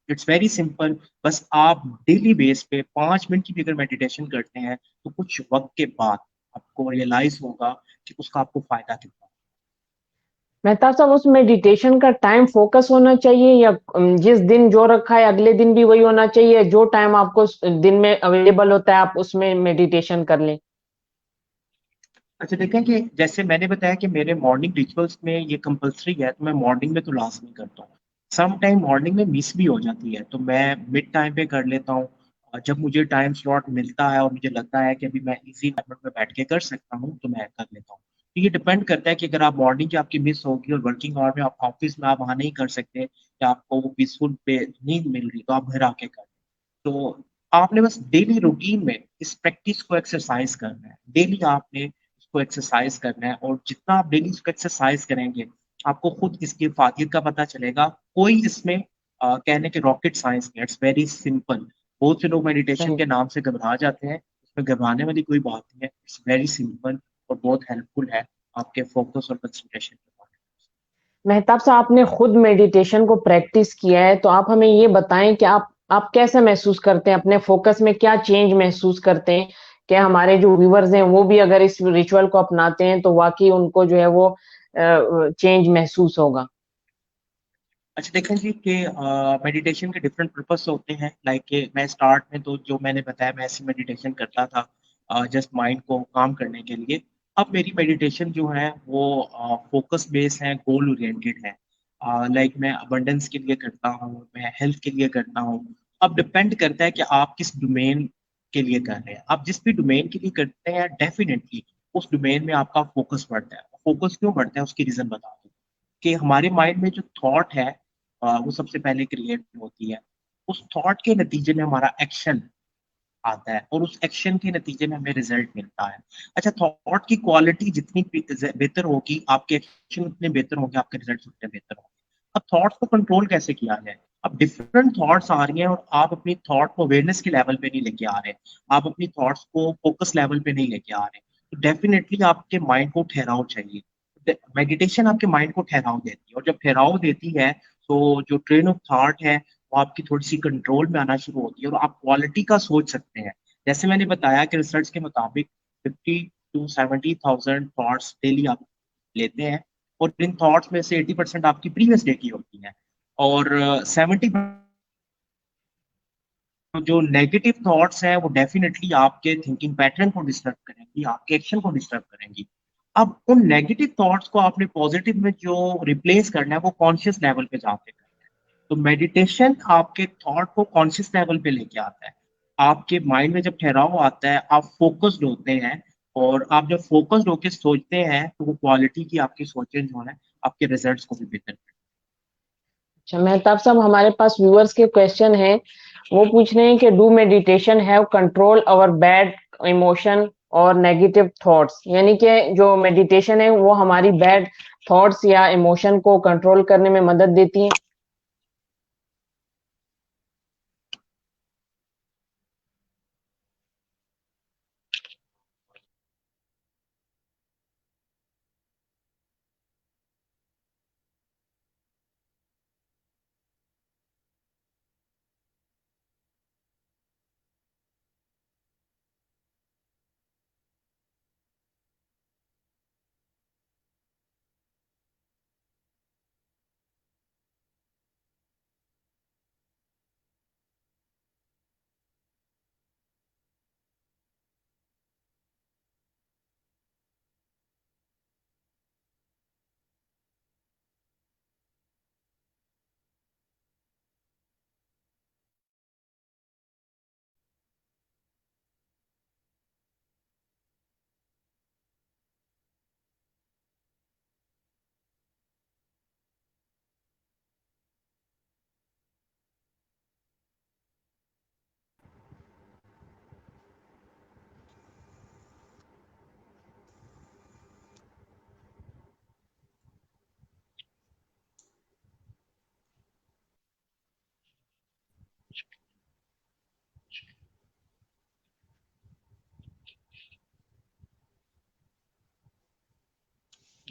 इट्स वेरी सिंपल। बस आप डेली बेस पे 5 मिनट की भी अगर मेडिटेशन करते हैं तो कुछ वक्त के बाद आपको रियलाइज होगा कि उसका आपको फायदा कितना। मेहताब साहब, उस मेडिटेशन का टाइम फोकस होना चाहिए या जिस दिन जो रखा है अगले दिन भी वही होना चाहिए, जो टाइम आपको दिन में अवेलेबल होता है आप उसमें मेडिटेशन कर लें? अच्छा, देखें कि जैसे मैंने बताया कि मेरे मॉर्निंग रिचुअल्स में ये कंपलसरी है, तो मैं मॉर्निंग में तो लाजमी करता हूँ। सम टाइम मॉर्निंग में मिस भी हो जाती है तो मैं मिड टाइम पे कर लेता हूँ। और जब मुझे टाइम स्लॉट मिलता है और मुझे लगता है कि अभी मैं इसी एनवायरनमेंट में बैठ के कर सकता हूँ तो मैं कर लेता हूँ। तो ये डिपेंड करता है कि अगर आप मॉर्निंग की आपकी मिस होगी और वर्किंग आवर में आप ऑफिस में आप वहाँ नहीं कर सकते या आपको वो पीसफुल पे नींद मिल रही तो आप घर आके कर। तो आपने बस डेली रूटीन में इस प्रैक्टिस को एक्सरसाइज करना है। डेली आपने इसको एक्सरसाइज करना है और जितना आप डेली इसको एक्सरसाइज करेंगे आपको खुद इसकी फायदे का पता चलेगा। कोई इसमें कहने के रॉकेट साइंस नहीं, इट्स वेरी सिंपल। बहुत से लोग मेडिटेशन सही। के नाम से घबरा जाते हैं, उसमें घबराने वाली कोई बात नहीं है। इट्स वेरी सिंपल और बहुत हेल्पफुल है आपके फोकस और कंसंट्रेशन के बारे मेहताब साहब, आपने खुद मेडिटेशन को प्रैक्टिस किया है तो आप हमें ये बताएं कि आप कैसे महसूस करते हैं, अपने फोकस में क्या चेंज महसूस करते हैं? क्या हमारे जो व्यूअर्स हैं वो भी अगर इस रिचुअल को अपनाते हैं तो वाकई उनको जो है वो चेंज महसूस होगा? अच्छा, देखें जी कि मेडिटेशन के डिफरेंट पर्पस होते हैं। लाइक कि मैं स्टार्ट में तो जो मैंने बताया मैं ऐसी मेडिटेशन करता था जस्ट माइंड को काम करने के लिए। अब मेरी मेडिटेशन जो है वो फोकस बेस है, गोल ओरिएंटेड है। लाइक मैं अबंडेंस के लिए करता हूँ, मैं हेल्थ के लिए करता हूँ। अब डिपेंड करता है कि आप किस डोमेन के लिए कर रहे हैं। आप जिस भी डोमेन के लिए करते हैं डेफिनेटली उस डोमेन में आपका फोकस बढ़ता है। फोकस क्यों बढ़ता है उसकी रीजन बता दूं कि हमारे माइंड में जो थॉट है वो सबसे पहले क्रिएट होती है। उस थॉट के नतीजे में हमारा एक्शन आता है और उस एक्शन के नतीजे में हमें रिजल्ट मिलता है। अच्छा, थॉट की क्वालिटी जितनी बेहतर होगी आपके एक्शन उतने बेहतर होंगे, आपके रिजल्ट उतने बेहतर होंगे। अब थॉट्स को कंट्रोल कैसे किया जाए? अब डिफरेंट थॉट्स आ रही हैं और आप अपनी थॉट को अवेयरनेस के लेवल पे नहीं लेके आ रहे, आप अपनी थॉट्स को फोकस लेवल पे नहीं लेके आ रहे, तो डेफिनेटली आपके माइंड को ठहराव चाहिए। मेडिटेशन आपके माइंड को ठहराव देती है और जब ठहराव देती है तो जो ट्रेन ऑफ थॉट है वो आपकी थोड़ी सी कंट्रोल में आना शुरू होती है और आप क्वालिटी का सोच सकते हैं। जैसे मैंने बताया कि रिसर्च के मुताबिक 50 to 70,000 थॉट्स डेली आप लेते हैं और इन थॉट्स में से 80% आपकी प्रीवियस डे की होती है और 70 जो नेगेटिव थॉट्स हैं वो डेफिनेटली आपके थिंकिंग पैटर्न को डिस्टर्ब करेंगी, आपके एक्शन को डिस्टर्ब करेंगी। अब उन नेगेटिव थॉट्स को आपने पॉजिटिव में जो रिप्लेस करना है वो कॉन्शियस लेवल पे जाके करना है। तो मेडिटेशन आपके थॉट को कॉन्शियस लेवल पे लेके आता है। आपके माइंड में जब ठहराव आता है आप फोकस्ड होते हैं और आप जब फोकस्ड होकर सोचते हैं तो वो क्वालिटी की आपकी सोचें जो है आपके रिजल्ट्स को भी बेहतर करती अच्छा मेहताब साहब, हमारे पास व्यूअर्स के क्वेश्चन हैं। वो पूछ रहे हैं कि do meditation have control over bad emotion और नेगेटिव थॉट्स? यानी कि जो मेडिटेशन है वो हमारी बैड थॉट्स या इमोशन को कंट्रोल करने में मदद देती है?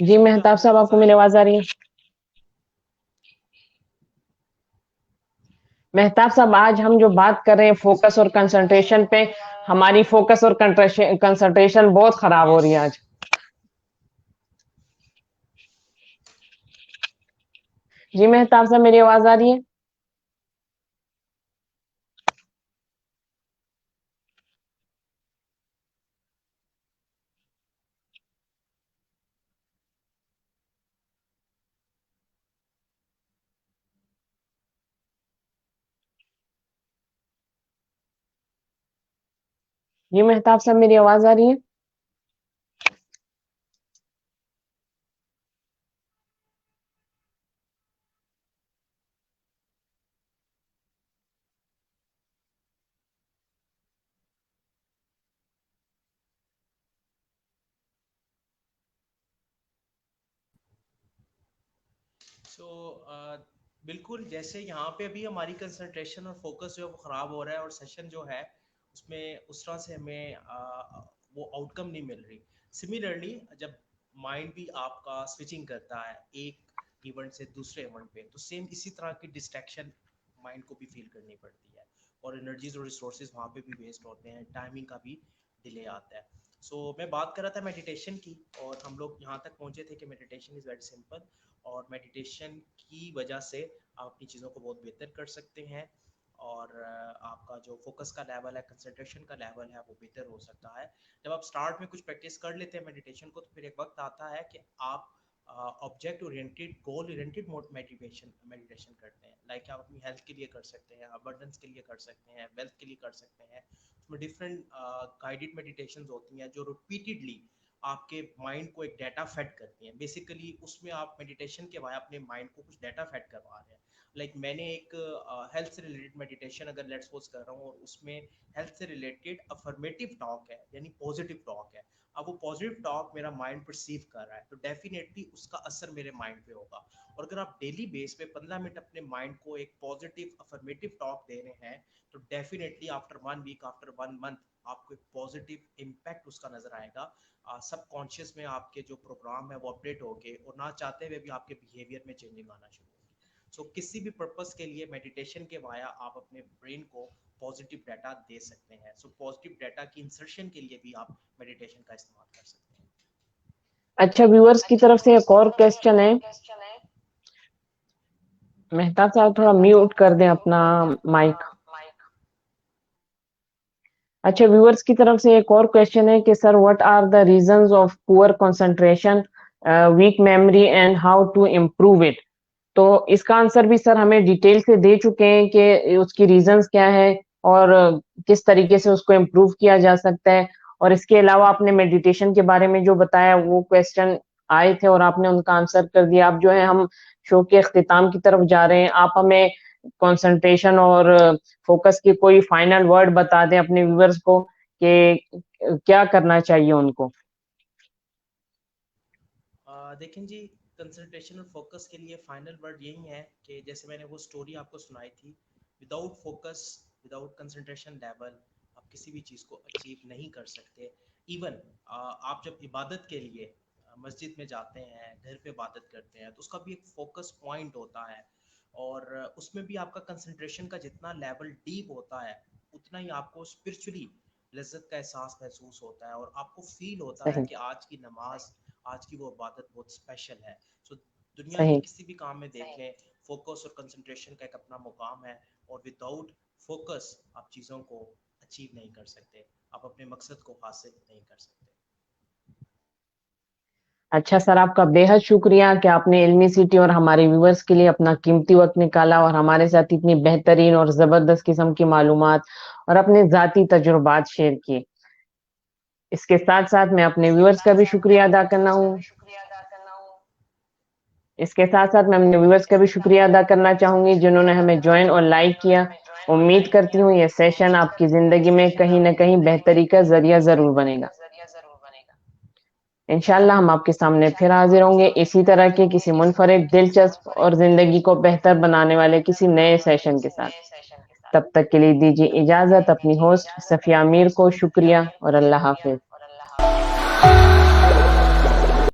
जी मेहताब साहब, आपको मेरी आवाज आ रही है? मेहताब साहब, आज हम जो बात कर रहे हैं फोकस और कंसंट्रेशन पे, हमारी फोकस और कंसंट्रेशन बहुत खराब हो रही है आज। जी मेहताब साहब, मेरी आवाज आ रही है? जी मेहताब साहब, मेरी आवाज आ रही है? सो बिल्कुल, जैसे यहाँ पे अभी हमारी कंसंट्रेशन और फोकस जो है वो ख़राब हो रहा है, और सेशन जो है उसमें उस तरह से हमें वो आउटकम नहीं मिल रही। सिमिलरली जब माइंड भी आपका स्विचिंग करता है एक इवेंट से दूसरे इवेंट पे, तो सेम इसी तरह की डिस्ट्रैक्शन माइंड को भी फील करनी पड़ती है, और एनर्जीज और रिसोर्सेज वहाँ पे भी वेस्ट होते हैं, टाइमिंग का भी डिले आता है। मैं बात कर रहा था मेडिटेशन की, और हम लोग यहाँ तक पहुँचे थे कि मेडिटेशन इज़ वेरी सिंपल, और मेडिटेशन की वजह से आप अपनी चीज़ों को बहुत बेहतर कर सकते हैं, और आपका जो फोकस का लेवल है, कंसंट्रेशन का लेवल है, वो बेहतर हो सकता है। जब आप स्टार्ट में कुछ प्रैक्टिस कर लेते हैं मेडिटेशन को, तो फिर एक वक्त आता है कि आप object oriented, goal oriented meditation meditation करते हैं। लाइक आप अपनी हेल्थ के लिए कर सकते हैं, अबंडेंस के लिए कर सकते हैं, वेल्थ के लिए कर सकते हैं। उसमें डिफरेंट गाइडेड मेडिटेशन होती हैं जो रिपीटेडली आपके माइंड को एक डाटा फेड करती हैं। बेसिकली उसमें आप मेडिटेशन के बाद अपने माइंड को कुछ डाटा फेड करवा रहे हैं। लाइक मैंने एक हेल्थ से रिलेटेड मेडिटेशन अगर लेट्स सपोज कर रहा हूँ, और उसमें हेल्थ से रिलेटेड अफर्मेटिव टॉक है, यानी पॉजिटिव टॉक है। अब वो पॉजिटिव टॉक मेरा माइंड परसीव कर रहा है, तो डेफिनेटली उसका असर मेरे माइंड पे होगा। और अगर आप डेली बेस पे 15 मिनट अपने माइंड को एक पॉजिटिव अफर्मेटिव टॉक दे रहे हैं, तो definitely after 1 week, after 1 month, आपको एक पॉजिटिव इम्पैक्ट उसका नजर आएगा। सबकॉन्शियस में आपके जो प्रोग्राम है वो अपडेट होके, और ना चाहते हुए भी आपके बिहेवियर में चेंजिंग आना शुरू होगी। किसी भी पर्पस के लिए मेडिटेशन के वाया आप अपने ब्रेन को पॉजिटिव डाटा दे सकते हैं। पॉजिटिव डाटा की इंसर्शन के लिए भी आप मेडिटेशन का इस्तेमाल कर सकते हैं। अच्छा, व्यूअर्स की तरफ से एक और क्वेश्चन है। मेहताब साहब, थोड़ा म्यूट कर दें अपना माइक। अच्छा, व्यूअर्स की तरफ से एक और क्वेश्चन है कि sir, what are the reasons of poor concentration, weak memory, and how to improve it? तो इसका आंसर भी सर हमें डिटेल से दे चुके हैं कि उसकी रीजंस क्या है और किस तरीके से उसको इम्प्रूव किया जा सकता है। और इसके अलावा आपने मेडिटेशन के बारे में जो बताया, वो क्वेश्चन आए थे और आपने उनका आंसर कर दिया। अब जो है हम शो के अख्तिताम की तरफ जा रहे हैं। आप हमें कंसंट्रेशन और फोकस की कोई फाइनल वर्ड बता दें अपने व्यूअर्स को कि क्या करना चाहिए उनको। देखें जी, कंसंट्रेशन और फोकस के लिए फाइनल वर्ड यही है कि जैसे मैंने वो स्टोरी आपको सुनाई थी, without focus, without concentration level, आप किसी भी चीज़ को अचीव नहीं कर सकते। इवन आप जब इबादत के लिए मस्जिद में जाते हैं, घर पे इबादत करते हैं, तो उसका भी एक फोकस पॉइंट होता है, और उसमें भी आपका कंसंट्रेशन का जितना लेवल डीप होता है, उतना ही आपको स्पिरिचुअली लज्जत का एहसास महसूस होता है, और आपको फील होता है सही। कि आज की नमाज, आज की वो इबादत बहुत स्पेशल है। दुनिया के सही। किसी भी काम में देख लें, फोकस और कंसंट्रेशन का एक अपना मुकाम है, और विदाउट फोकस आप चीज़ों को अचीव नहीं कर सकते, आप अपने मकसद को हासिल नहीं कर सकते। अच्छा सर, आपका बेहद शुक्रिया कि आपने इल्मी सिटी और हमारे व्यूअर्स के लिए अपना कीमती वक्त निकाला और हमारे साथ इतनी बेहतरीन और जबरदस्त किस्म की मालूमात और अपने जाती तजुर्बात शेयर किए। इसके साथ साथ मैं अपने व्यूअर्स का भी शुक्रिया अदा करना हूँ इसके साथ साथ मैं अपने व्यूअर्स का भी शुक्रिया अदा करना चाहूंगी जिन्होंने हमें ज्वाइन और लाइक किया। उम्मीद करती हूँ ये सेशन आपकी जिंदगी में कहीं ना कहीं बेहतरी का जरिया जरूर बनेगा। इंशाल्लाह हम आपके सामने फिर हाजिर होंगे इसी तरह के किसी मुनफरिद, दिलचस्प और जिंदगी को बेहतर बनाने वाले किसी नए सेशन के साथ। तब तक के लिए दीजिए इजाजत अपनी होस्ट सफिया मीर को। शुक्रिया और अल्लाह हाफिज।